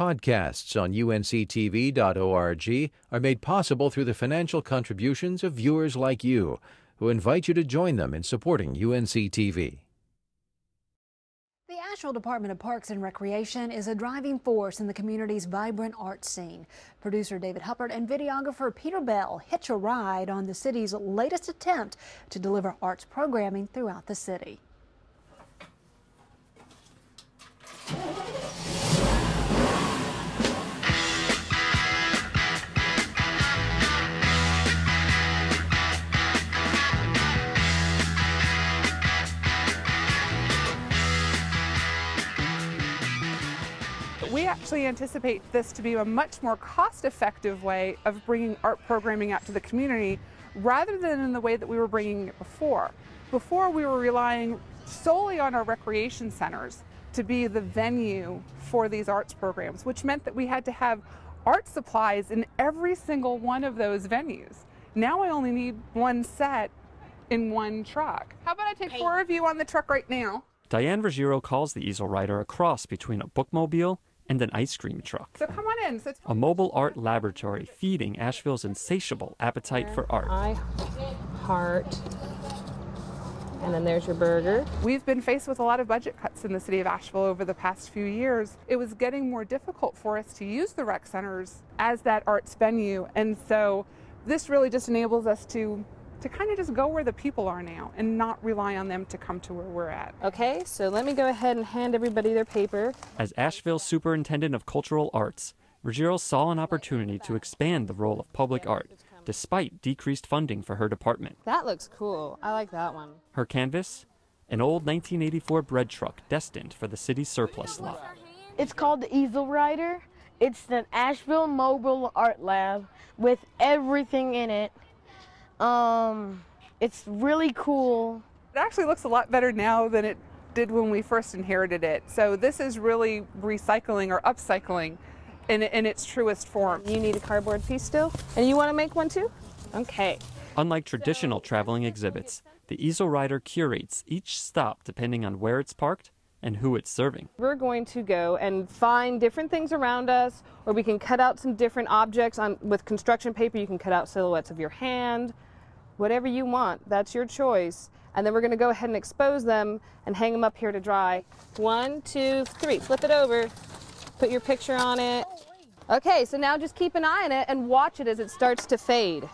Podcasts on UNC-TV.org are made possible through the financial contributions of viewers like you, who invite you to join them in supporting UNC-TV. The Asheville Department of Parks and Recreation is a driving force in the community's vibrant art scene. Producer David Huppert and videographer Peter Bell hitch a ride on the city's latest attempt to deliver arts programming throughout the city. We actually anticipate this to be a much more cost-effective way of bringing art programming out to the community rather than in the way that we were bringing it before. Before, we were relying solely on our recreation centers to be the venue for these arts programs, which meant that we had to have art supplies in every single one of those venues. Now I only need one set in one truck. How about I take 4 of you on the truck right now? Diane Ruggiero calls the Easel Rider a cross between a bookmobile and an ice cream truck. So come on in. A mobile art laboratory feeding Asheville's insatiable appetite for art. Heart. And then there's your burger. We've been faced with a lot of budget cuts in the city of Asheville over the past few years. It was getting more difficult for us to use the rec centers as that arts venue. And so this really just enables us to kind of just go where the people are now and not rely on them to come to where we're at. Okay, so let me go ahead and hand everybody their paper. As Asheville's Superintendent of Cultural Arts, Ruggiero saw an opportunity to expand the role of public art, despite decreased funding for her department. That looks cool. I like that one. Her canvas? An old 1984 bread truck destined for the city's surplus lot. It's called the Easel Rider. It's an Asheville mobile art lab with everything in it. It's really cool. It actually looks a lot better now than it did when we first inherited it. So this is really recycling or upcycling in its truest form. You need a cardboard piece still? And you want to make one too? Okay. Unlike traditional traveling exhibits, the Easel Rider curates each stop depending on where it's parked and who it's serving. We're going to go and find different things around us, or we can cut out some different objects. With construction paper, you can cut out silhouettes of your hand. Whatever you want, that's your choice. And then we're going to go ahead and expose them and hang them up here to dry. 1, 2, 3. Flip it over. Put your picture on it. Okay, so now just keep an eye on it and watch it as it starts to fade.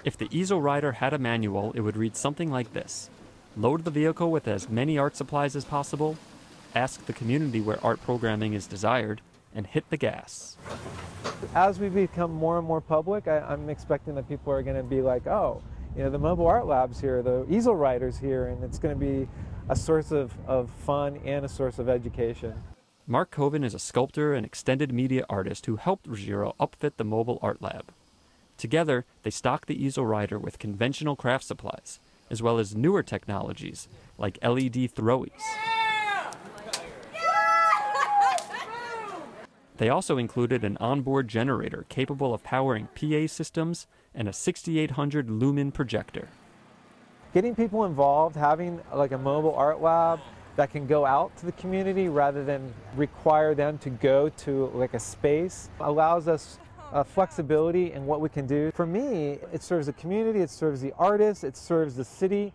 If the Easel Rider had a manual, it would read something like this. Load the vehicle with as many art supplies as possible, ask the community where art programming is desired, and hit the gas. As we become more and more public, I'm expecting that people are going to be like, oh, you know, the mobile art lab's here, the Easel Rider's here, and it's going to be a source of fun and a source of education. Mark Coven is a sculptor and extended media artist who helped Ruggiero upfit the mobile art lab. Together, they stocked the Easel Rider with conventional craft supplies, as well as newer technologies like LED throwies. They also included an onboard generator capable of powering PA systems and a 6800 lumen projector. Getting people involved, having like a mobile art lab that can go out to the community rather than require them to go to like a space, allows us flexibility in what we can do. For me, it serves the community, it serves the artists, it serves the city.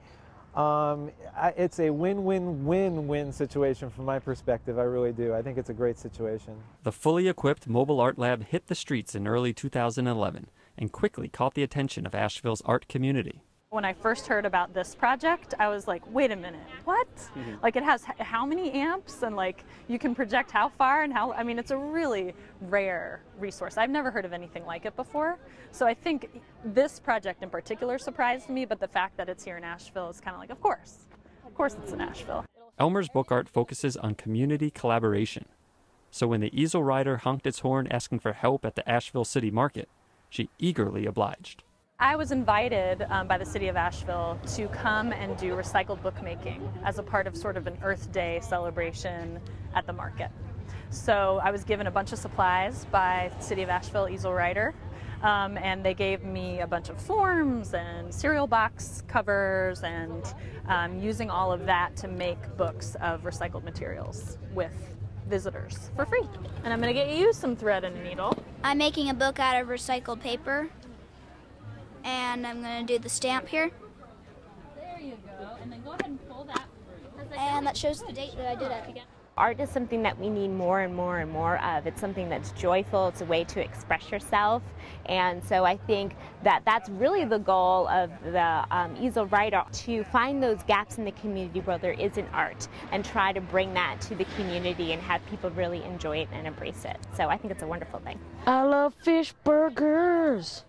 It's a win-win-win-win situation from my perspective. I really do. I think it's a great situation. The fully equipped mobile art lab hit the streets in early 2011 and quickly caught the attention of Asheville's art community. When I first heard about this project, I was like, wait a minute, what? Like, it has how many amps, and like you can project how far, and how, I mean, it's a really rare resource. I've never heard of anything like it before. So I think this project in particular surprised me, but the fact that it's here in Asheville is kind of like, of course it's in Asheville. Elmer's book art focuses on community collaboration. So when the Easel Rider honked its horn asking for help at the Asheville City Market, she eagerly obliged. I was invited by the city of Asheville to come and do recycled bookmaking as a part of sort of an Earth Day celebration at the market. So I was given a bunch of supplies by the city of Asheville Easel Rider, and they gave me a bunch of forms and cereal box covers, and using all of that to make books of recycled materials with visitors for free. And I'm going to get you some thread and a needle. I'm making a book out of recycled paper, and I'm going to do the stamp here. There you go. And then go ahead and pull that. And that shows the date that I did it again. Art is something that we need more and more and more of. It's something that's joyful. It's a way to express yourself. And so I think that that's really the goal of the Easel Writer, to find those gaps in the community where there isn't art and try to bring that to the community and have people really enjoy it and embrace it. So I think it's a wonderful thing. I love fish burgers.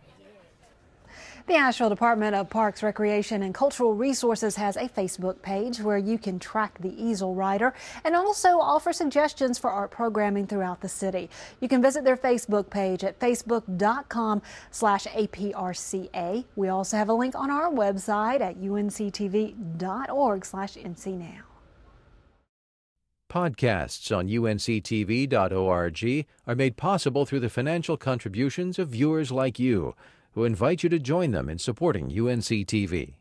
The Asheville Department of Parks, Recreation and Cultural Resources has a Facebook page where you can track the Easel Writer and also offer suggestions for art programming throughout the city. You can visit their Facebook page at facebook.com/APRCA. We also have a link on our website at UNC-TV.org/NCNow. Podcasts on UNC-TV.org are made possible through the financial contributions of viewers like you, who invite you to join them in supporting UNC-TV.